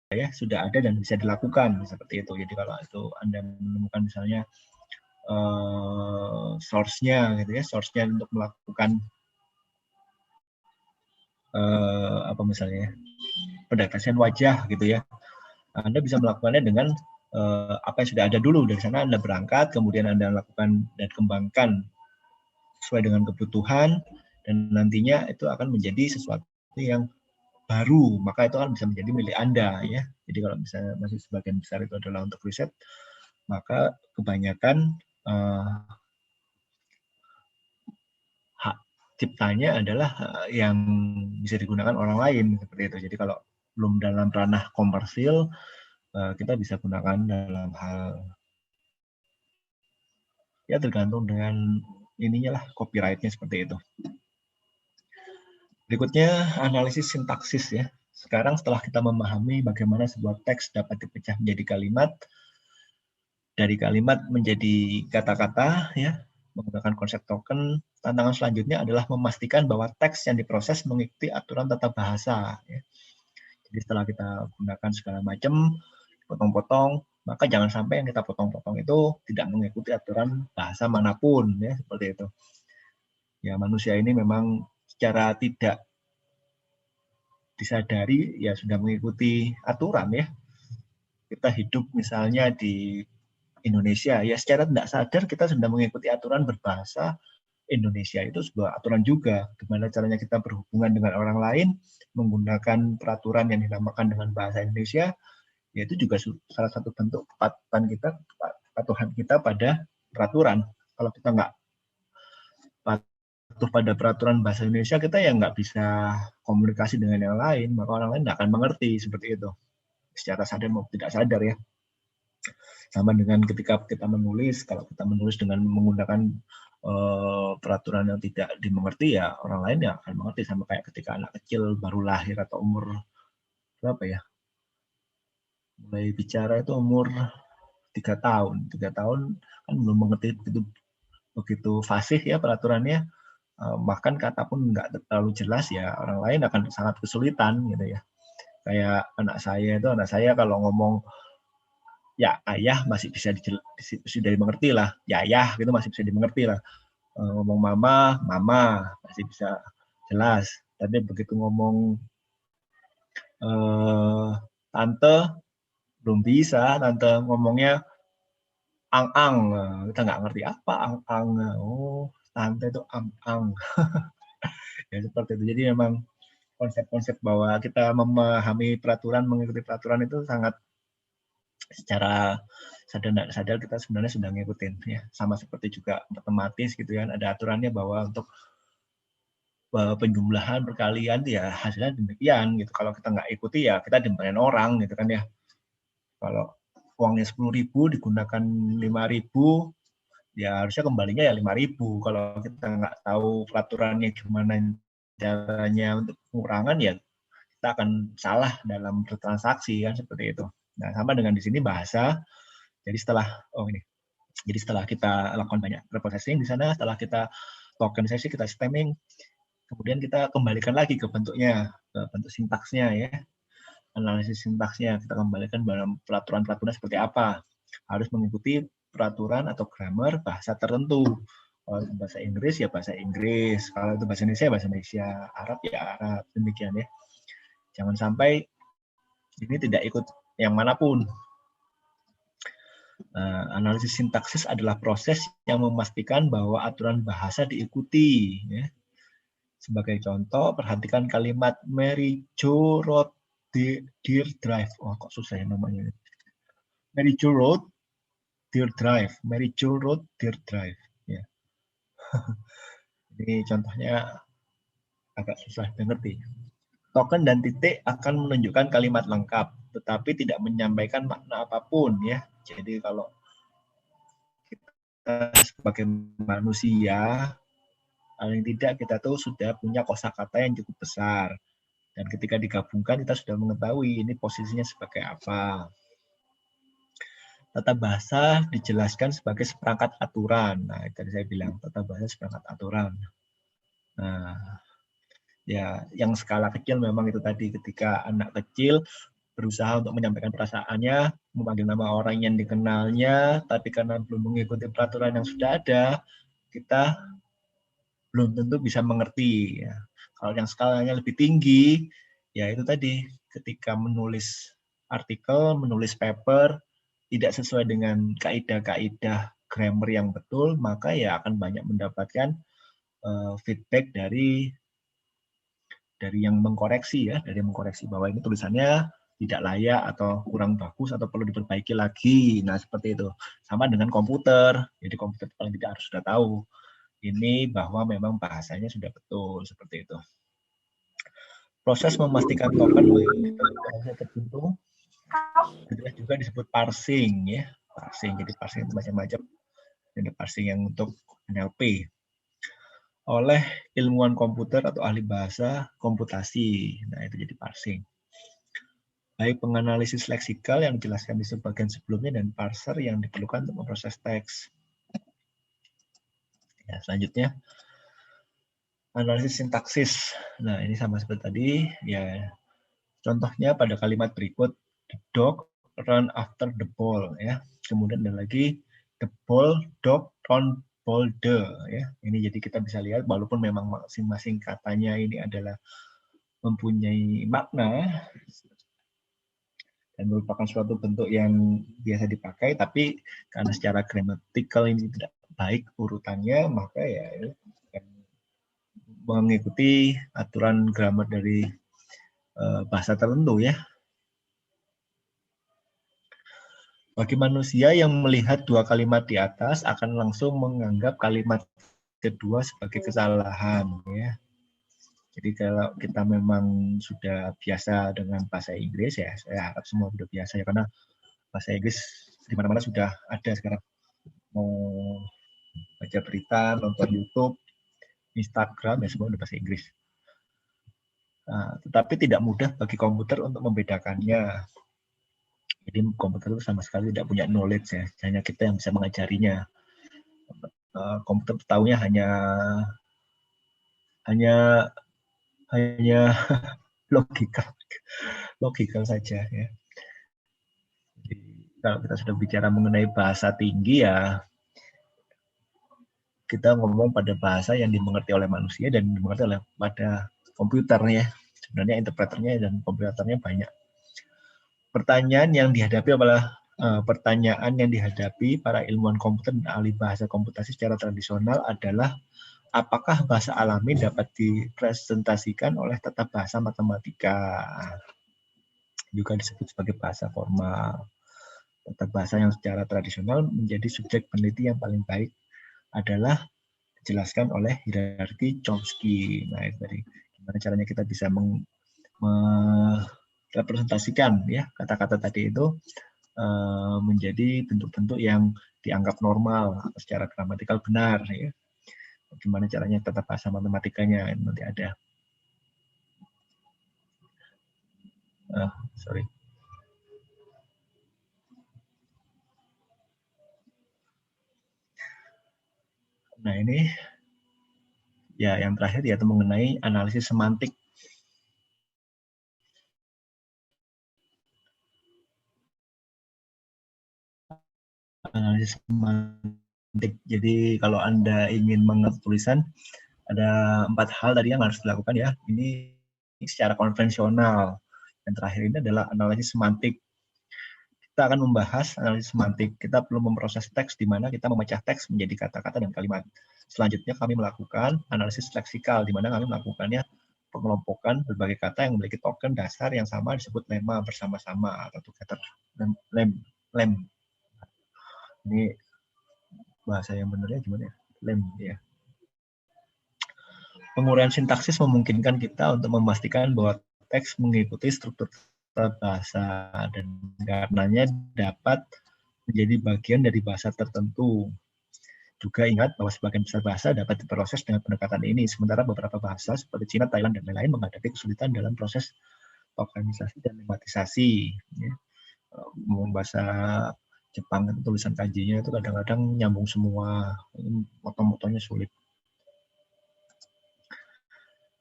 ya sudah ada dan bisa dilakukan seperti itu. Jadi kalau itu Anda menemukan misalnya source-nya gitu ya, source-nya untuk melakukan apa misalnya pendeteksian wajah gitu ya, Anda bisa melakukannya dengan apa yang sudah ada dulu. Dari sana Anda berangkat, kemudian Anda lakukan dan kembangkan sesuai dengan kebutuhan, dan nantinya itu akan menjadi sesuatu yang baru, maka itu akan bisa menjadi milik Anda ya. Jadi kalau misalnya masih sebagian besar itu adalah untuk riset, maka kebanyakan hak ciptanya adalah yang bisa digunakan orang lain seperti itu. Jadi kalau belum dalam ranah komersil, kita bisa gunakan dalam hal ya tergantung dengan ininya lah, copyright-nya seperti itu. Berikutnya analisis sintaksis ya. Sekarang setelah kita memahami bagaimana sebuah teks dapat dipecah menjadi kalimat, dari kalimat menjadi kata-kata ya, menggunakan konsep token, tantangan selanjutnya adalah memastikan bahwa teks yang diproses mengikuti aturan tata bahasa ya. Jadi setelah kita gunakan segala macam potong-potong, maka jangan sampai yang kita potong-potong itu tidak mengikuti aturan bahasa manapun ya, seperti itu. Ya, manusia ini memang secara tidak disadari ya sudah mengikuti aturan ya. Kita hidup misalnya di Indonesia, ya secara tidak sadar kita sudah mengikuti aturan berbahasa Indonesia. Itu sebuah aturan juga, gimana caranya kita berhubungan dengan orang lain menggunakan peraturan yang dinamakan dengan bahasa Indonesia, yaitu juga salah satu bentuk kepatuhan kita pada peraturan. Kalau kita nggak patuh pada peraturan bahasa Indonesia, kita ya nggak bisa komunikasi dengan yang lain, maka orang lain nggak akan mengerti seperti itu, secara sadar maupun tidak sadar ya. Sama dengan ketika kita menulis, kalau kita menulis dengan menggunakan peraturan yang tidak dimengerti, ya orang lain ya akan mengerti. Sama kayak ketika anak kecil baru lahir atau umur berapa ya, mulai bicara itu umur 3 tahun. 3 tahun kan belum mengerti begitu fasih ya peraturannya, bahkan kata pun nggak terlalu jelas, ya orang lain akan sangat kesulitan gitu ya. Kayak anak saya kalau ngomong ya ayah masih bisa sudah dimengerti lah, ya ayah gitu masih bisa dimengerti lah. Ngomong mama, mama masih bisa jelas. Tapi begitu ngomong tante belum bisa, tante ngomongnya ang-ang, kita nggak ngerti apa ang-ang. Oh, tante itu ang-ang. Ya seperti itu. Jadi memang konsep-konsep bahwa kita memahami peraturan, mengikuti peraturan itu sangat secara sadar tidak sadar kita sebenarnya sudah ngikutin ya. Sama seperti juga matematis gitu kan, ada aturannya bahwa untuk penjumlahan perkalian ya hasilnya demikian gitu. Kalau kita nggak ikuti ya kita dimarahin orang gitu kan ya. Kalau uangnya 10.000 digunakan 5.000, ya harusnya kembalinya ya 5.000. Kalau kita nggak tahu peraturannya gimana caranya untuk pengurangan, ya kita akan salah dalam bertransaksi kan seperti itu. Nah, sama dengan di sini bahasa. Jadi setelah kita lakukan banyak preprocessing di sana, setelah kita tokenisasi, kita stemming, kemudian kita kembalikan lagi ke bentuknya, ke bentuk sintaksnya ya. Analisis sintaksnya kita kembalikan dalam peraturan-peraturan seperti apa. Harus mengikuti peraturan atau grammar bahasa tertentu. Kalau itu bahasa Inggris ya bahasa Inggris, kalau itu bahasa Indonesia ya bahasa Indonesia, Arab ya Arab, demikian ya. Jangan sampai ini tidak ikut yang manapun. Analisis sintaksis adalah proses yang memastikan bahwa aturan bahasa diikuti. Ya. Sebagai contoh, perhatikan kalimat Mary Jo wrote Dear Drive. Oh, kok susah ya namanya. Mary Jo wrote Dear Drive. Mary Jo wrote Dear Drive. Ya. Ini contohnya agak susah dimengerti. Token dan titik akan menunjukkan kalimat lengkap, tetapi tidak menyampaikan makna apapun ya. Jadi kalau kita sebagai manusia, paling tidak kita tuh sudah punya kosakata yang cukup besar. Dan ketika digabungkan kita sudah mengetahui ini posisinya sebagai apa. Tata bahasa dijelaskan sebagai seperangkat aturan. Nah, tadi saya bilang tata bahasa seperangkat aturan. Nah, ya yang skala kecil memang itu tadi, ketika anak kecil berusaha untuk menyampaikan perasaannya, memanggil nama orang yang dikenalnya, tapi karena belum mengikuti peraturan yang sudah ada, kita belum tentu bisa mengerti. Ya. Kalau yang skalanya lebih tinggi, ya itu tadi, ketika menulis artikel, menulis paper, tidak sesuai dengan kaidah-kaidah grammar yang betul, maka ya akan banyak mendapatkan feedback dari yang mengkoreksi ya, dari yang mengkoreksi bahwa ini tulisannya tidak layak atau kurang bagus atau perlu diperbaiki lagi. Nah, seperti itu. Sama dengan komputer. Jadi komputer paling tidak harus sudah tahu ini bahwa memang bahasanya sudah betul, seperti itu. Proses memastikan token mengikuti bahasa tertentu juga disebut parsing ya. Parsing. Jadi parsing itu macam-macam. Ada parsing yang untuk NLP oleh ilmuwan komputer atau ahli bahasa komputasi. Nah, itu jadi parsing. Baik penganalisis leksikal yang dijelaskan di sebagian sebelumnya dan parser yang diperlukan untuk memproses teks. Ya, selanjutnya analisis sintaksis. Nah, ini sama seperti tadi. Ya, contohnya pada kalimat berikut, the dog run after the ball. Ya, kemudian ada lagi the ball dog run ball the. Ya, ini jadi kita bisa lihat walaupun memang masing-masing katanya ini adalah mempunyai makna dan merupakan suatu bentuk yang biasa dipakai, tapi karena secara gramatikal ini tidak baik urutannya, maka ya mengikuti aturan grammar dari bahasa tertentu ya. Bagi manusia yang melihat dua kalimat di atas akan langsung menganggap kalimat kedua sebagai kesalahan ya. Jadi kalau kita memang sudah biasa dengan bahasa Inggris ya, saya harap semua sudah biasa ya, karena bahasa Inggris di mana-mana sudah ada sekarang. Mau baca berita, nonton YouTube, Instagram, ya semua udah bahasa Inggris. Nah, tetapi tidak mudah bagi komputer untuk membedakannya. Jadi komputer itu sama sekali tidak punya knowledge ya, hanya kita yang bisa mengajarinya. Komputer tahunya hanya logikal saja ya. Jadi, kalau kita sudah bicara mengenai bahasa tinggi ya, kita ngomong pada bahasa yang dimengerti oleh manusia dan dimengerti oleh pada komputer ya. Sebenarnya interpreternya dan komputernya banyak. Pertanyaan yang dihadapi para ilmuwan komputer dan ahli bahasa komputasi secara tradisional adalah apakah bahasa alami dapat dipresentasikan oleh tata bahasa matematika, juga disebut sebagai bahasa formal. Tata bahasa yang secara tradisional menjadi subjek peneliti yang paling baik adalah dijelaskan oleh hierarki Chomsky. Nah, itu tadi gimana caranya kita bisa merepresentasikan ya kata-kata tadi itu menjadi bentuk-bentuk yang dianggap normal atau secara gramatikal benar ya. Gimana caranya tata bahasa matematikanya nanti ada. Sorry. Nah, ini ya yang terakhir yaitu mengenai analisis semantik. Analisis semantik. Jadi kalau Anda ingin mengerti tulisan, ada 4 hal tadi yang harus dilakukan ya. Ini secara konvensional. Yang terakhir ini adalah analisis semantik. Kita akan membahas analisis semantik. Kita perlu memproses teks di mana kita memecah teks menjadi kata-kata dan kalimat. Selanjutnya kami melakukan analisis leksikal, di mana kami melakukannya pengelompokan berbagai kata yang memiliki token dasar yang sama disebut lema bersama-sama atau together. Lem. Ini bahasa yang benarnya gimana ya? Lem ya. Penguraian sintaksis memungkinkan kita untuk memastikan bahwa teks mengikuti struktur bahasa dan karenanya dapat menjadi bagian dari bahasa tertentu. Juga ingat bahwa sebagian besar bahasa dapat diproses dengan pendekatan ini, sementara beberapa bahasa seperti Cina, Thailand, dan lain-lain menghadapi kesulitan dalam proses organisasi dan lematisasi. Ya. Bahasa Jepang tulisan kanjinya itu kadang-kadang nyambung semua, moto-motonya sulit.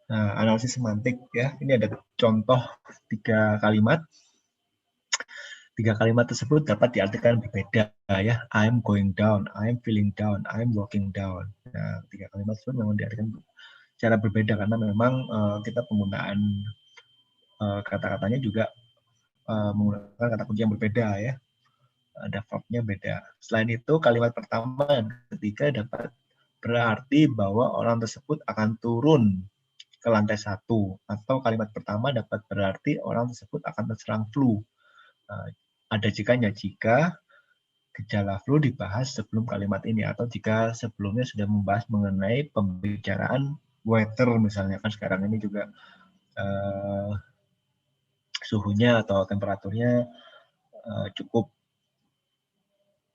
Nah, analisis semantik ya, ini ada contoh 3 kalimat. Tiga kalimat tersebut dapat diartikan berbeda ya. I'm going down, I'm feeling down, I'm walking down. Nah, tiga kalimat tersebut memang diartikan secara berbeda karena memang kita penggunaan kata-katanya juga menggunakan kata kunci yang berbeda ya. Ada verbnya beda. Selain itu, kalimat pertama dan ketiga dapat berarti bahwa orang tersebut akan turun ke lantai 1. Atau kalimat pertama dapat berarti orang tersebut akan terserang flu. Ada jikanya jika gejala flu dibahas sebelum kalimat ini, atau jika sebelumnya sudah membahas mengenai pembicaraan weather misalnya, kan sekarang ini juga suhunya atau temperaturnya cukup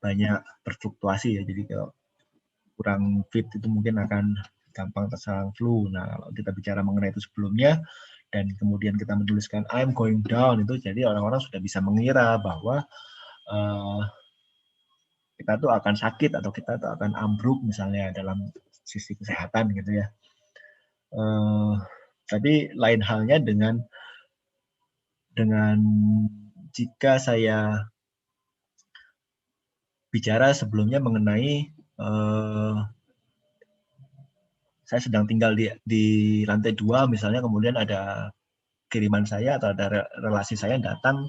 banyak berfluktuasi ya, jadi kalau kurang fit itu mungkin akan gampang terserang flu. Nah, kalau kita bicara mengenai itu sebelumnya dan kemudian kita menuliskan I'm going down, itu jadi orang-orang sudah bisa mengira bahwa kita tuh akan sakit atau kita tuh akan ambruk misalnya dalam sisi kesehatan gitu ya. Tapi lain halnya dengan jika saya bicara sebelumnya mengenai saya sedang tinggal di lantai 2 misalnya, kemudian ada kiriman saya atau ada relasi saya datang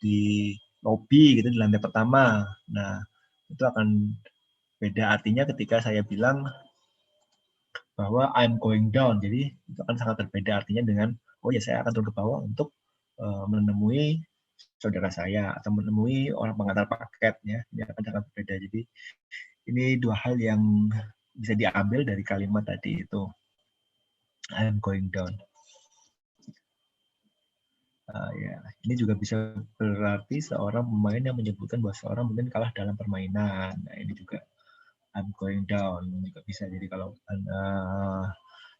di lobi gitu di lantai pertama. Nah, itu akan beda artinya ketika saya bilang bahwa I'm going down. Jadi itu akan sangat berbeda artinya dengan oh ya saya akan turun ke bawah untuk menemui saudara saya atau menemui orang pengantar paket ya. Ini akan sangat berbeda. Jadi ini dua hal yang bisa diambil dari kalimat tadi itu. I'm going down. Ya, ini juga bisa berarti seorang pemain yang menyebutkan bahwa seorang mungkin kalah dalam permainan. Nah, ini juga I'm going down juga bisa. Jadi kalau Anda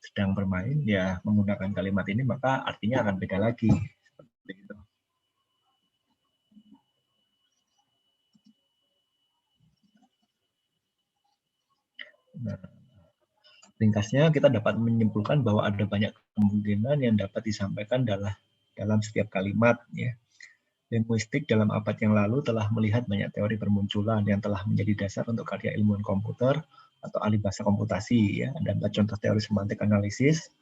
sedang bermain, ya menggunakan kalimat ini maka artinya akan beda lagi. Seperti itu. Nah, ringkasnya kita dapat menyimpulkan bahwa ada banyak kemungkinan yang dapat disampaikan dalam setiap kalimat ya. Linguistik dalam abad yang lalu telah melihat banyak teori bermunculan yang telah menjadi dasar untuk karya ilmuwan komputer atau ahli bahasa komputasi ya. Ada 4 contoh teori semantik analisis,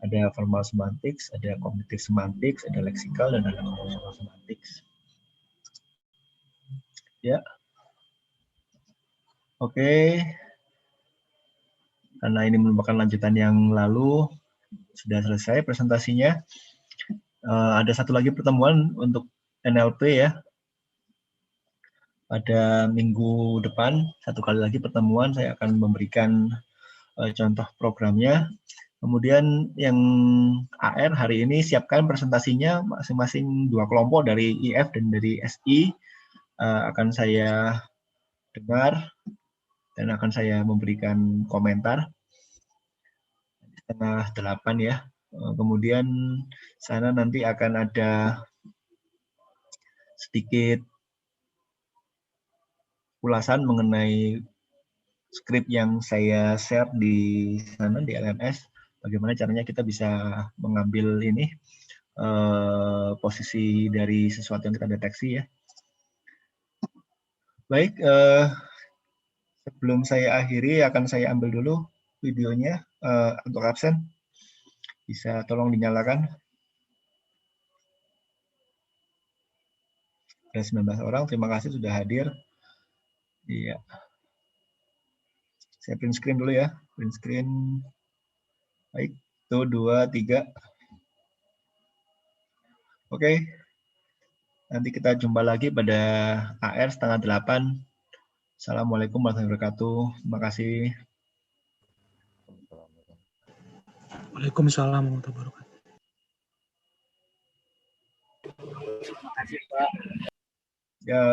ada formal semantics, ada cognitive semantics, ada leksikal, dan ada compositional semantics. Ya, oke. Karena ini merupakan lanjutan yang lalu, sudah selesai presentasinya. Ada satu lagi pertemuan untuk NLP ya. Pada minggu depan, satu kali lagi pertemuan, saya akan memberikan contoh programnya. Kemudian yang AR hari ini siapkan presentasinya masing-masing 2 kelompok dari IF dan dari SI akan saya dengar dan akan saya memberikan komentar. 7:30 ya. Kemudian sana nanti akan ada sedikit ulasan mengenai skrip yang saya share di sana di LMS. Bagaimana caranya kita bisa mengambil ini posisi dari sesuatu yang kita deteksi ya. Baik, sebelum saya akhiri akan saya ambil dulu videonya untuk absen. Bisa tolong dinyalakan. Ada 19 orang, terima kasih sudah hadir. Iya. Saya print screen dulu ya. Print screen. Baik, 1, 2, 3. Oke. Nanti kita jumpa lagi pada AR 7:30. Assalamualaikum warahmatullahi wabarakatuh. Terima kasih. Waalaikumsalam warahmatullahi wabarakatuh. Terima kasih, Pak. Ya.